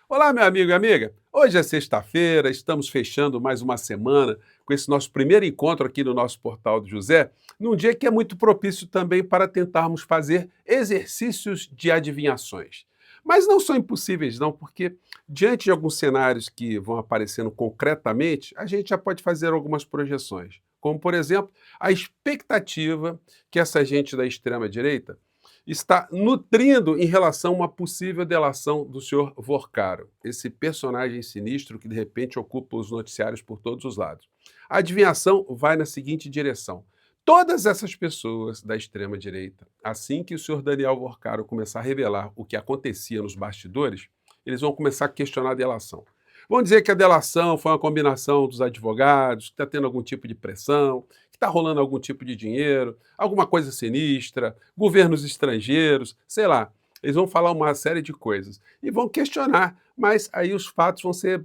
Olá, meu amigo e amiga. Hoje é sexta-feira, estamos fechando mais uma semana com esse nosso primeiro encontro aqui no nosso Portal do José, num dia que é muito propício também para tentarmos fazer exercícios de adivinhações. Mas não são impossíveis, não, porque diante de alguns cenários que vão aparecendo concretamente, a gente já pode fazer algumas projeções. Como, por exemplo, a expectativa que essa gente da extrema-direita está nutrindo em relação a uma possível delação do senhor Vorcaro, esse personagem sinistro que de repente ocupa os noticiários por todos os lados. A adivinhação vai na seguinte direção. Todas essas pessoas da extrema-direita, assim que o senhor Daniel Vorcaro começar a revelar o que acontecia nos bastidores, eles vão começar a questionar a delação. Vão dizer que a delação foi uma combinação dos advogados, que está tendo algum tipo de pressão, que está rolando algum tipo de dinheiro, alguma coisa sinistra, governos estrangeiros, sei lá. Eles vão falar uma série de coisas e vão questionar, mas aí os fatos vão ser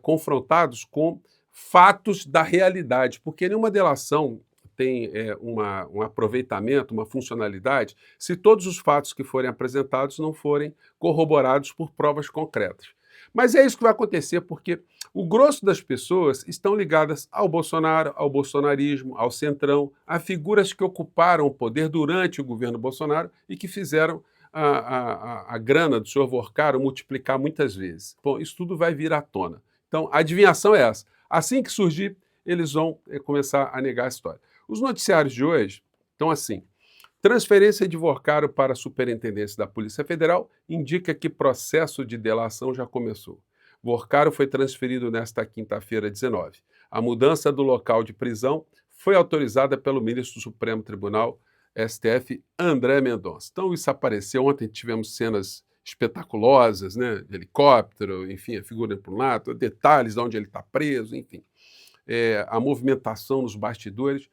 confrontados com fatos da realidade, porque nenhuma delação tem um aproveitamento, uma funcionalidade, se todos os fatos que forem apresentados não forem corroborados por provas concretas. Mas é isso que vai acontecer, porque o grosso das pessoas estão ligadas ao Bolsonaro, ao bolsonarismo, ao centrão, a figuras que ocuparam o poder durante o governo Bolsonaro e que fizeram a grana do senhor Vorcaro multiplicar muitas vezes. Bom, isso tudo vai vir à tona. Então, a adivinhação é essa. Assim que surgir, eles vão começar a negar a história. Os noticiários de hoje estão assim. Transferência de Vorcaro para a Superintendência da Polícia Federal indica que processo de delação já começou. Vorcaro foi transferido nesta quinta-feira, 19. A mudança do local de prisão foi autorizada pelo ministro do Supremo Tribunal, STF, André Mendonça. Então isso apareceu, ontem tivemos cenas espetaculosas, né, de helicóptero, enfim, a figura por um lado, detalhes de onde ele está preso, enfim. A movimentação nos bastidores.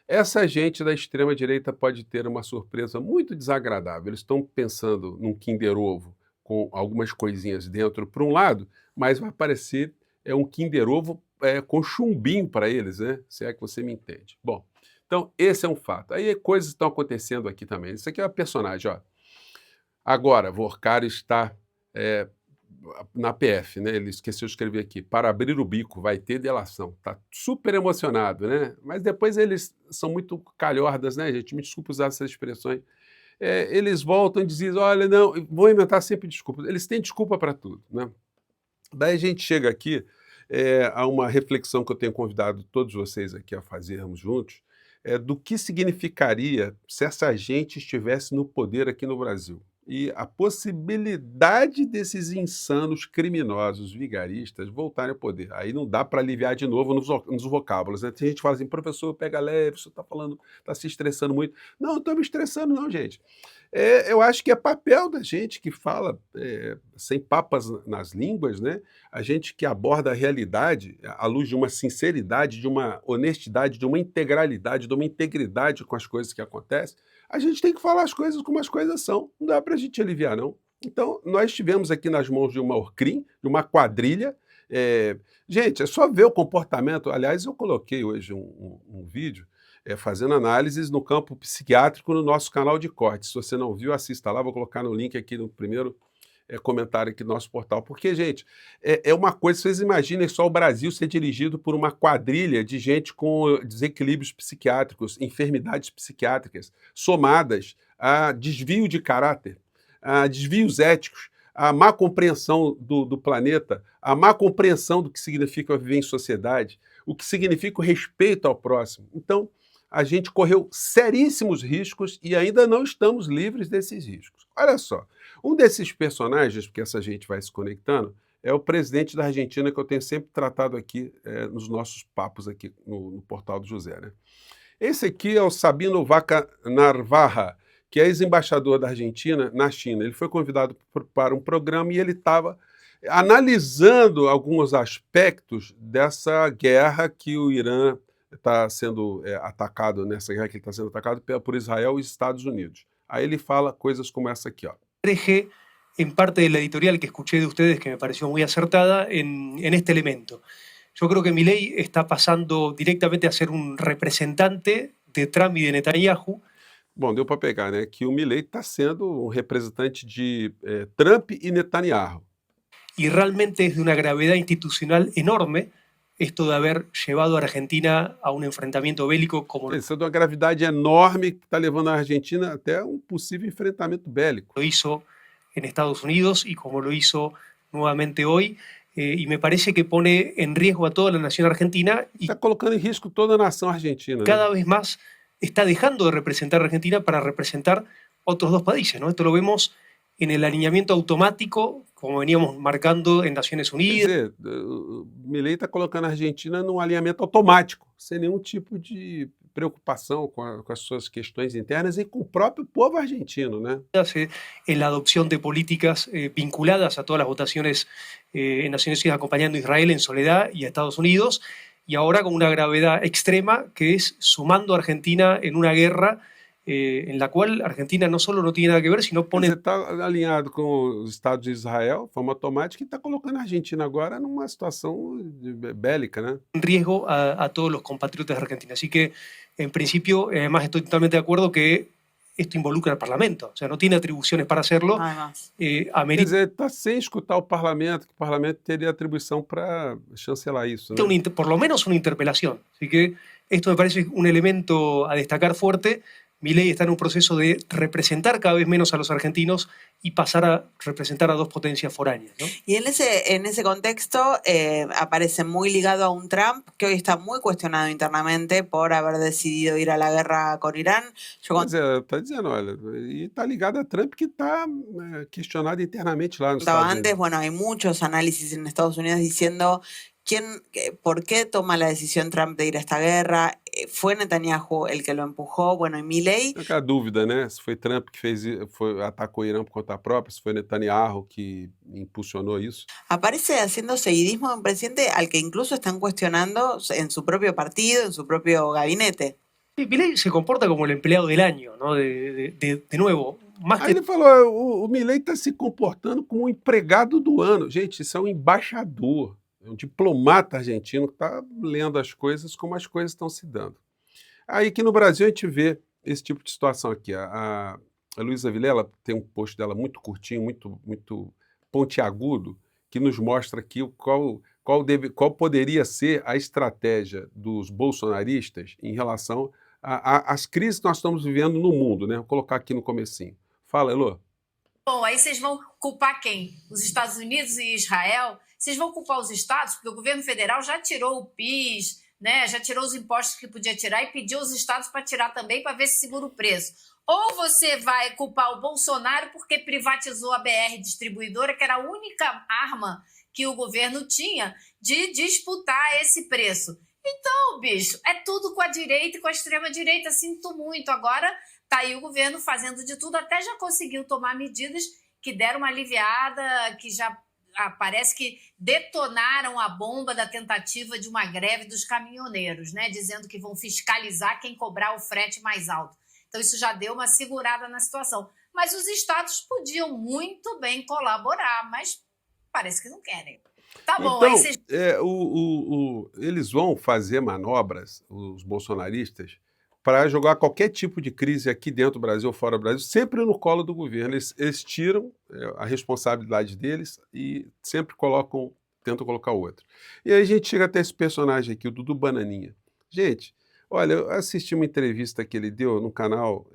Essa gente da extrema-direita pode ter uma surpresa muito desagradável. Eles estão pensando num Kinder Ovo com algumas coisinhas dentro para um lado, mas vai aparecer um Kinder Ovo com chumbinho para eles, né? Se é que você me entende. Bom, então esse é um fato. Aí coisas estão acontecendo aqui também. Isso aqui é uma personagem, ó. Agora, Vorcaro está na PF, né? Ele esqueceu de escrever aqui, para abrir o bico, vai ter delação. Tá super emocionado, né? Mas depois eles são muito calhordas, né, gente? Me desculpe usar essas expressões. Eles voltam e dizem, olha, não, vão inventar sempre desculpas. Eles têm desculpa para tudo, né? Daí a gente chega aqui a uma reflexão que eu tenho convidado todos vocês aqui a fazermos juntos, do que significaria se essa gente estivesse no poder aqui no Brasil. E a possibilidade desses insanos criminosos vigaristas voltarem ao poder. Aí não dá para aliviar de novo nos vocábulos, né? Tem gente que fala assim, professor, pega leve, você está falando, está se estressando muito. Não, não estou me estressando não, gente. Eu acho que é papel da gente que fala sem papas nas línguas, né? A gente que aborda a realidade à luz de uma sinceridade, de uma honestidade, de uma integralidade, de uma integridade com as coisas que acontecem, a gente tem que falar as coisas como as coisas são. Não dá para a gente aliviar, não. Então, nós estivemos aqui nas mãos de uma Orcrim, de uma quadrilha. Gente, é só ver o comportamento. Aliás, eu coloquei hoje um vídeo fazendo análises no campo psiquiátrico no nosso canal de corte. Se você não viu, assista lá, vou colocar no link aqui no primeiro comentário aqui do nosso portal. Porque, gente, é uma coisa, vocês imaginem só o Brasil ser dirigido por uma quadrilha de gente com desequilíbrios psiquiátricos, enfermidades psiquiátricas, somadas a desvio de caráter, a desvios éticos, a má compreensão do planeta, a má compreensão do que significa viver em sociedade, o que significa o respeito ao próximo. Então, a gente correu seríssimos riscos e ainda não estamos livres desses riscos. Olha só, um desses personagens, porque essa gente vai se conectando, é o presidente da Argentina, que eu tenho sempre tratado aqui nos nossos papos aqui no Portal do José, né? Esse aqui é o Sabino Vaca Narvaja, que é ex-embaixador da Argentina na China. Ele foi convidado para um programa e ele estava analisando alguns aspectos dessa guerra que o Irã está sendo atacado, nessa guerra que ele está sendo atacado por Israel e Estados Unidos. Aí ele fala coisas como essa aqui, ó. En parte de la editorial que escuché de ustedes, que me pareció muy acertada, en este elemento. Yo creo que Milei está pasando directamente a ser un representante de Trump y de Netanyahu. Bom, deu para pegar, né, que o Milei está sendo um representante de Trump e Netanyahu. y realmente es de una gravedad institucional enorme esto de haber llevado a Argentina a un enfrentamiento bélico como Isso é de uma gravidade enorme que está levando a Argentina até um possível enfrentamento bélico. lo hizo en Estados Unidos y como lo hizo nuevamente hoy, y me parece que pone en riesgo a toda la nación argentina y Está colocando em risco toda a nação argentina, né? cada vez más está dejando de representar a Argentina para representar otros dos países, ¿no? Esto lo vemos en el alineamiento automático, como veníamos marcando en Naciones Quer Unidas, dizer, o Milei está colocando a Argentina num alinhamento automático, sem nenhum tipo de preocupação com as suas questões internas e com o próprio povo argentino, né? en la adopción de políticas vinculadas a todas las votaciones en Naciones Unidas acompañando a Israel en soledad y a Estados Unidos, y ahora con una gravedad extrema que es sumando a Argentina en una guerra en la cual Argentina no solo no tiene nada que ver, sino Quer pone dizer, está alinhado com os Estados de Israel, de forma automática, e está colocando a Argentina agora numa situação bélica, né? en riesgo a todos los compatriotas de Argentina. Así que, en principio, además estoy totalmente de acuerdo que esto involucra al Parlamento, o sea, no tiene atribuciones para hacerlo. Además. Quer Amerita dizer, está sem escutar o Parlamento, que o Parlamento teria atribuição para chancelar isso, né? por lo menos una interpelación. Así que esto me parece un elemento a destacar fuerte. Milei está en un proceso de representar cada vez menos a los argentinos y pasar a representar a dos potencias foráneas, ¿no? Y en ese contexto aparece muy ligado a un Trump que hoy está muy cuestionado internamente por haber decidido ir a la guerra con Irán. Yo Quer dizer, está dizendo, olha, e está ligado a Trump que está questionado internamente lá nos contaba Estados antes, Unidos. bueno, hay muchos análisis en Estados Unidos diciendo por qué toma la decisión Trump de ir a esta guerra. Fue Netanyahu el que lo empujó, bueno, y Milei. Tem aquela dúvida, né? Se foi Trump que atacou o Irã por conta própria, se foi Netanyahu que impulsionou isso. Aparece haciendo seguidismo de un presidente al que incluso están cuestionando en su propio partido, en su propio gabinete. Sí, Milei se comporta como el empleado del año, ¿no? De nuevo, más Aí que ele falou, o Milei está se comportando como um empregado do ano. Gente, isso é um embaixador, é um diplomata argentino que está lendo as coisas como as coisas estão se dando. Aí aqui no Brasil a gente vê esse tipo de situação aqui. A Luísa Vilela tem um post dela muito curtinho, muito pontiagudo, que nos mostra aqui qual poderia ser a estratégia dos bolsonaristas em relação às crises que nós estamos vivendo no mundo, né? Vou colocar aqui no comecinho. Fala, Elô. Bom, aí vocês vão culpar quem? Os Estados Unidos e Israel? Vocês vão culpar os estados? Porque o governo federal já tirou o PIS, né? Já tirou os impostos que podia tirar e pediu aos estados para tirar também, para ver se segura o preço. Ou você vai culpar o Bolsonaro porque privatizou a BR Distribuidora, que era a única arma que o governo tinha de disputar esse preço. Então, bicho, é tudo com a direita e com a extrema-direita. Sinto muito. Agora está aí o governo fazendo de tudo, até já conseguiu tomar medidas que deram uma aliviada, que já parece que detonaram a bomba da tentativa de uma greve dos caminhoneiros, né? Dizendo que vão fiscalizar quem cobrar o frete mais alto. Então isso já deu uma segurada na situação. Mas os estados podiam muito bem colaborar, mas parece que não querem. Tá bom, Então, aí vocês... eles vão fazer manobras, os bolsonaristas, para jogar qualquer tipo de crise aqui dentro do Brasil ou fora do Brasil, sempre no colo do governo. Eles tiram a responsabilidade deles e sempre tentam colocar outro. E aí a gente chega até esse personagem aqui, o Dudu Bananinha. Gente, olha, eu assisti uma entrevista que ele deu no canal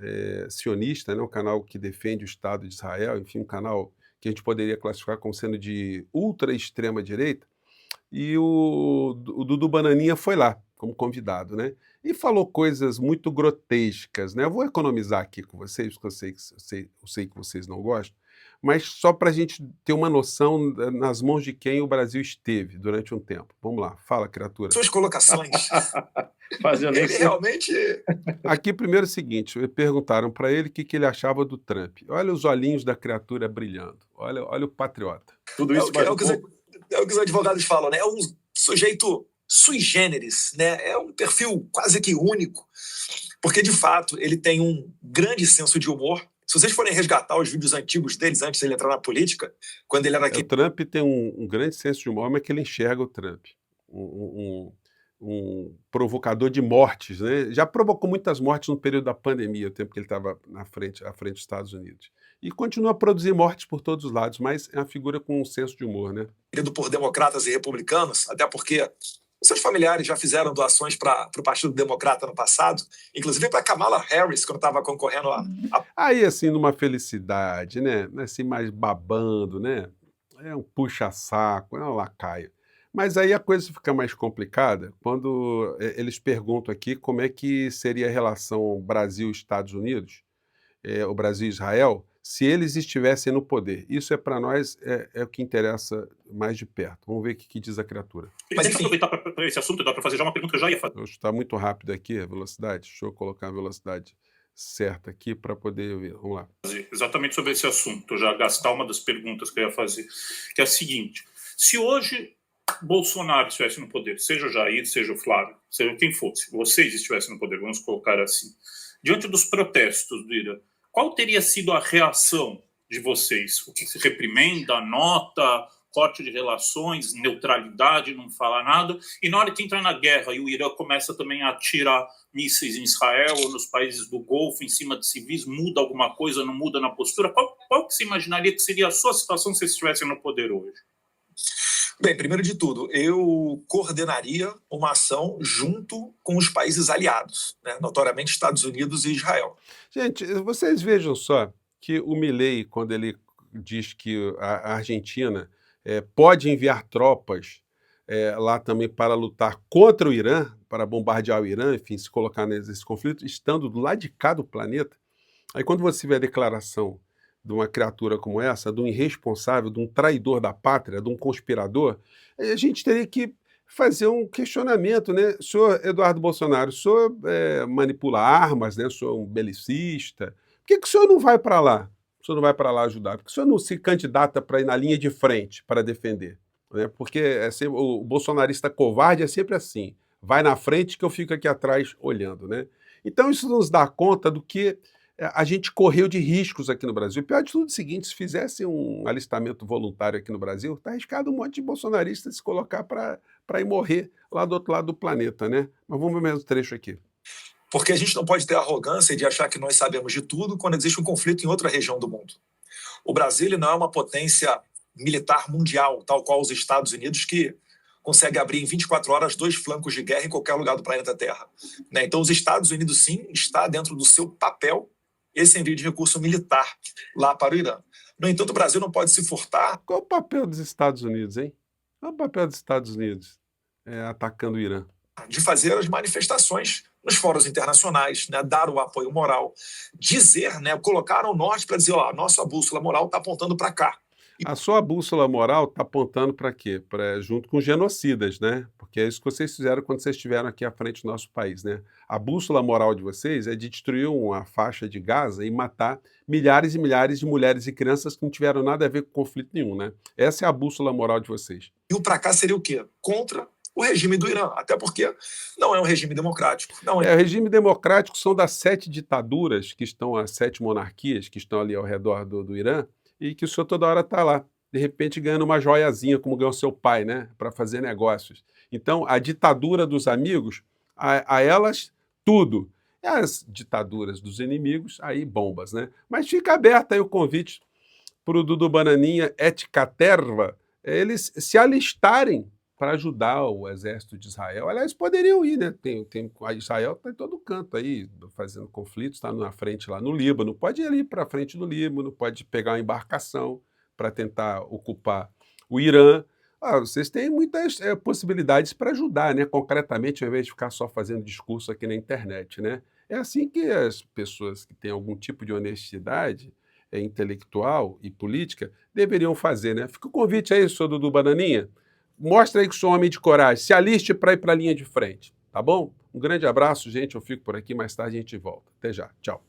sionista, né, um canal que defende o Estado de Israel, enfim, um canal que a gente poderia classificar como sendo de ultra-extrema direita, e o Dudu Bananinha foi lá, como convidado, né? E falou coisas muito grotescas, né? Eu vou economizar aqui com vocês, porque eu sei que vocês não gostam, mas só para a gente ter uma noção nas mãos de quem o Brasil esteve durante um tempo. Vamos lá, fala, criatura. Suas colocações. Fazendo Ele isso. realmente... Aqui, primeiro é o seguinte, perguntaram para ele o que ele achava do Trump. Olha os olhinhos da criatura brilhando, olha o patriota. Tudo isso mais um pouco. É o que os advogados falam, né? É um sujeito sui generis, né? É um perfil quase que único, porque, de fato, ele tem um grande senso de humor. Se vocês forem resgatar os vídeos antigos deles, antes de ele entrar na política, quando ele era aqui... O Trump tem um grande senso de humor, mas que ele enxerga o Trump. Um provocador de mortes, né? Já provocou muitas mortes no período da pandemia, o tempo que ele estava à frente dos Estados Unidos. e continua a produzir mortes por todos os lados, mas é uma figura com um senso de humor, né? Querido por democratas e republicanos, até porque seus familiares já fizeram doações para o Partido Democrata no passado, inclusive para Kamala Harris, quando estava concorrendo a Aí, assim, numa felicidade, né? Assim, mais babando, né? É um puxa-saco, é um lacaio. Mas aí a coisa fica mais complicada quando eles perguntam aqui como é que seria a relação Brasil-Estados Unidos, o Brasil e Israel, se eles estivessem no poder. Isso é para nós é o que interessa mais de perto. Vamos ver o que diz a criatura. Mas, Deixa eu enfim. aproveitar para esse assunto, dá para fazer já uma pergunta que eu já ia fazer. Está muito rápido aqui a velocidade. Deixa eu colocar a velocidade certa aqui para poder ver. Vamos lá. Exatamente sobre esse assunto, já gastar uma das perguntas que eu ia fazer, que é a seguinte: se hoje Bolsonaro estivesse no poder, seja o Jair, seja o Flávio, seja quem fosse, vocês estivessem no poder, vamos colocar assim, diante dos protestos do Irã, qual teria sido a reação de vocês? O que se reprimenda, nota, corte de relações, neutralidade, não falar nada, e na hora que entra na guerra e o Irã começa também a atirar mísseis em Israel ou nos países do Golfo em cima de civis, muda alguma coisa, não muda na postura? Qual que você imaginaria que seria a sua situação se vocês estivessem no poder hoje? Bem, primeiro de tudo, eu coordenaria uma ação junto com os países aliados, né? Notoriamente Estados Unidos e Israel. Gente, vocês vejam só que o Milei, quando ele diz que a Argentina pode enviar tropas lá também para lutar contra o Irã, para bombardear o Irã, enfim, se colocar nesse conflito, estando do lado de cá do planeta. Aí quando você vê a declaração de uma criatura como essa, de um irresponsável, de um traidor da pátria, de um conspirador, a gente teria que fazer um questionamento, né? O senhor Eduardo Bolsonaro, o senhor manipula armas, né? O senhor é um belicista. Por que o senhor não vai para lá? O senhor não vai para lá ajudar? Por que o senhor não se candidata para ir na linha de frente para defender? Né? Porque o bolsonarista covarde é sempre assim, vai na frente que eu fico aqui atrás olhando, né? Então isso nos dá conta do que a gente correu de riscos aqui no Brasil. O pior de tudo é o seguinte: se fizesse um alistamento voluntário aqui no Brasil, está arriscado um monte de bolsonaristas se colocar para ir morrer lá do outro lado do planeta, né? Mas vamos ver o mesmo trecho aqui. Porque a gente não pode ter a arrogância de achar que nós sabemos de tudo quando existe um conflito em outra região do mundo. O Brasil ele não é uma potência militar mundial, tal qual os Estados Unidos, que consegue abrir em 24 horas 2 flancos de guerra em qualquer lugar do planeta Terra. Né? Então, os Estados Unidos, sim, está dentro do seu papel esse envio de recurso militar lá para o Irã. No entanto, o Brasil não pode se furtar. Qual o papel dos Estados Unidos, hein? Qual o papel dos Estados Unidos atacando o Irã? De fazer as manifestações nos fóruns internacionais, né, dar o apoio moral, dizer, né, colocar o norte para dizer, ó, a nossa bússola moral está apontando para cá. A sua bússola moral está apontando para quê? Junto com genocidas, né? Porque é isso que vocês fizeram quando vocês estiveram aqui à frente do nosso país, né? A bússola moral de vocês é de destruir uma faixa de Gaza e matar milhares e milhares de mulheres e crianças que não tiveram nada a ver com conflito nenhum, né? Essa é a bússola moral de vocês. E o para cá seria o quê? Contra o regime do Irã, até porque não é um regime democrático. Não é. O regime democrático são das 7 ditaduras que estão, as 7 monarquias que estão ali ao redor do Irã, e que o senhor toda hora está lá, de repente ganhando uma joiazinha, como ganhou seu pai, né, para fazer negócios. Então, a ditadura dos amigos, a elas, tudo. E as ditaduras dos inimigos, aí bombas, né? Mas fica aberto aí o convite para o Dudu Bananinha et caterva, eles se alistarem para ajudar o exército de Israel. Aliás, poderiam ir, né? A Israel está em todo canto aí, fazendo conflitos, está na frente lá no Líbano. Pode ir ali para a frente do Líbano, pode pegar uma embarcação para tentar ocupar o Irã. Vocês têm muitas possibilidades para ajudar, né? Concretamente, ao invés de ficar só fazendo discurso aqui na internet, né? É assim que as pessoas que têm algum tipo de honestidade intelectual e política deveriam fazer, né? Fica o convite aí, senhor Dudu Bananinha. Mostra aí que sou um homem de coragem. Se aliste para ir para a linha de frente, tá bom? Um grande abraço, gente. Eu fico por aqui. Mais tarde a gente volta. Até já. Tchau.